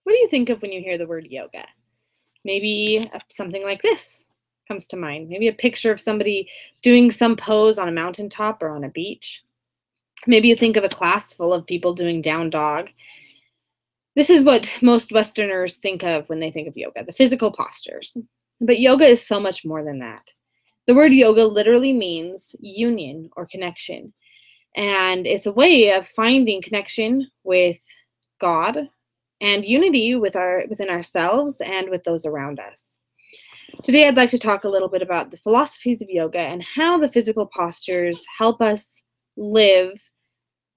What do you think of when you hear the word yoga? Maybe something like this comes to mind. Maybe a picture of somebody doing some pose on a mountaintop or on a beach. Maybe you think of a class full of people doing down dog. This is what most Westerners think of when they think of yoga, the physical postures. But yoga is so much more than that. The word yoga literally means union or connection. And it's a way of finding connection with God and unity within ourselves and with those around us. Today, I'd like to talk a little bit about the philosophies of yoga and how the physical postures help us live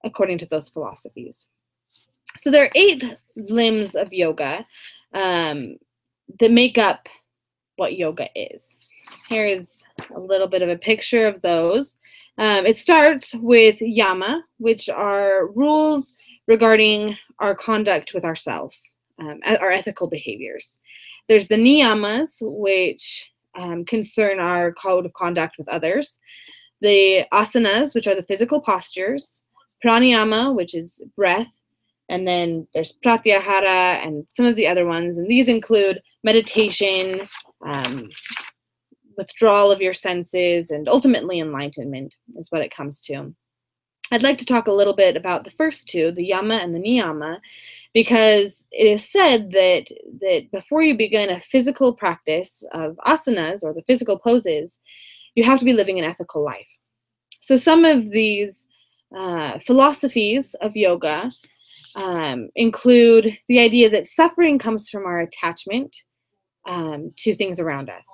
according to those philosophies. So there are 8 limbs of yoga that make up what yoga is. Here is a little bit of a picture of those. It starts with yama, which are rules regarding our conduct with ourselves, our ethical behaviors. There's the niyamas, which concern our code of conduct with others. The asanas, which are the physical postures. Pranayama, which is breath. And then there's pratyahara and some of the other ones. And these include meditation, withdrawal of your senses, and ultimately enlightenment is what it comes to. I'd like to talk a little bit about the first two, the yama and the niyama, because it is said that before you begin a physical practice of asanas or the physical poses, you have to be living an ethical life. So some of these philosophies of yoga include the idea that suffering comes from our attachment to things around us.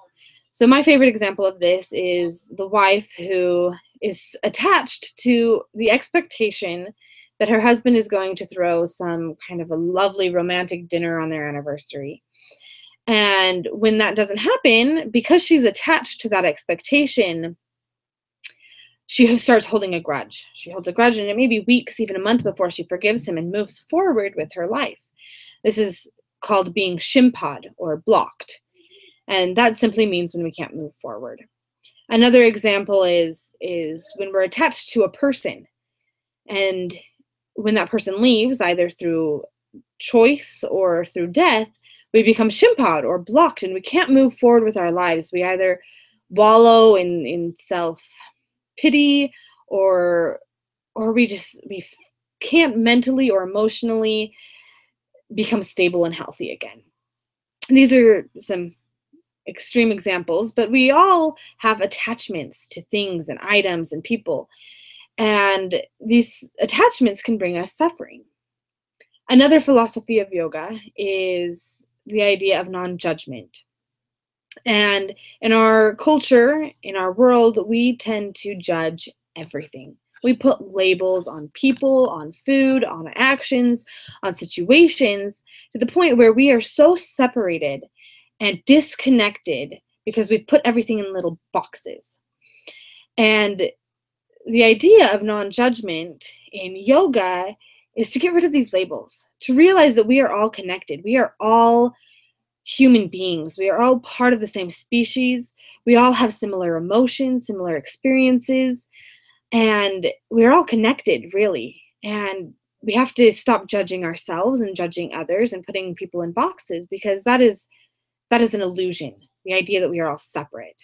So my favorite example of this is the wife who is attached to the expectation that her husband is going to throw some kind of a lovely romantic dinner on their anniversary. And when that doesn't happen, because she's attached to that expectation, she starts holding a grudge. She holds a grudge, and it may be weeks, even a month before she forgives him and moves forward with her life. This is called being shimpad or blocked. And that simply means when we can't move forward. Another example is when we're attached to a person, and when that person leaves, either through choice or through death, we become shimpad or blocked, and we can't move forward with our lives. We either wallow in self-pity, or we can't mentally or emotionally become stable and healthy again. These are some extreme examples, but we all have attachments to things and items and people, and these attachments can bring us suffering. Another philosophy of yoga is the idea of non-judgment. And in our culture, in our world, we tend to judge everything. We put labels on people, on food, on actions, on situations, to the point where we are so separated and disconnected because we've put everything in little boxes. And the idea of non-judgment in yoga is to get rid of these labels, to realize that we are all connected. We are all human beings. We are all part of the same species. We all have similar emotions, similar experiences, and we're all connected, really. And we have to stop judging ourselves and judging others and putting people in boxes, because that is an illusion, the idea that we are all separate.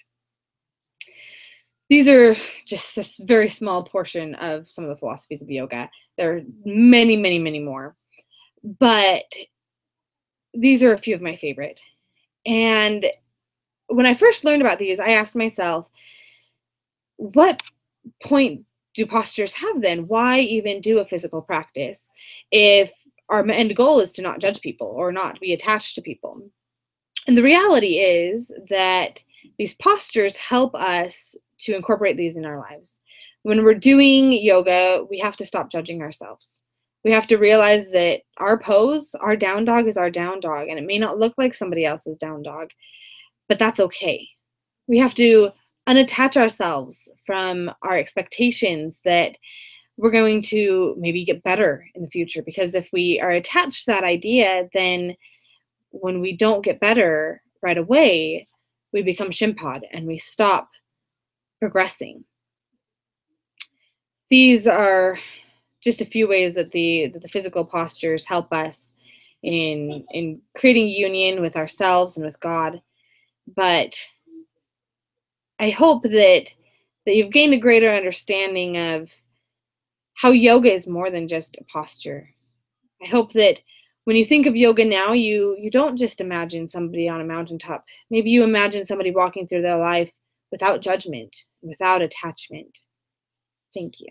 These are just a very small portion of some of the philosophies of yoga. There are many, many, many more. But these are a few of my favorite. And when I first learned about these, I asked myself, what point do postures have then? Why even do a physical practice if our end goal is to not judge people or not be attached to people? And the reality is that these postures help us to incorporate these in our lives. When we're doing yoga, we have to stop judging ourselves. We have to realize that our pose, our down dog, is our down dog, and it may not look like somebody else's down dog, but that's okay. We have to unattach ourselves from our expectations that we're going to maybe get better in the future, because if we are attached to that idea, then when we don't get better right away, we become shimpad and we stop progressing. These are just a few ways that the physical postures help us in creating union with ourselves and with God. But I hope that you've gained a greater understanding of how yoga is more than just a posture. I hope that when you think of yoga now, you don't just imagine somebody on a mountaintop. Maybe you imagine somebody walking through their life without judgment, without attachment. Thank you.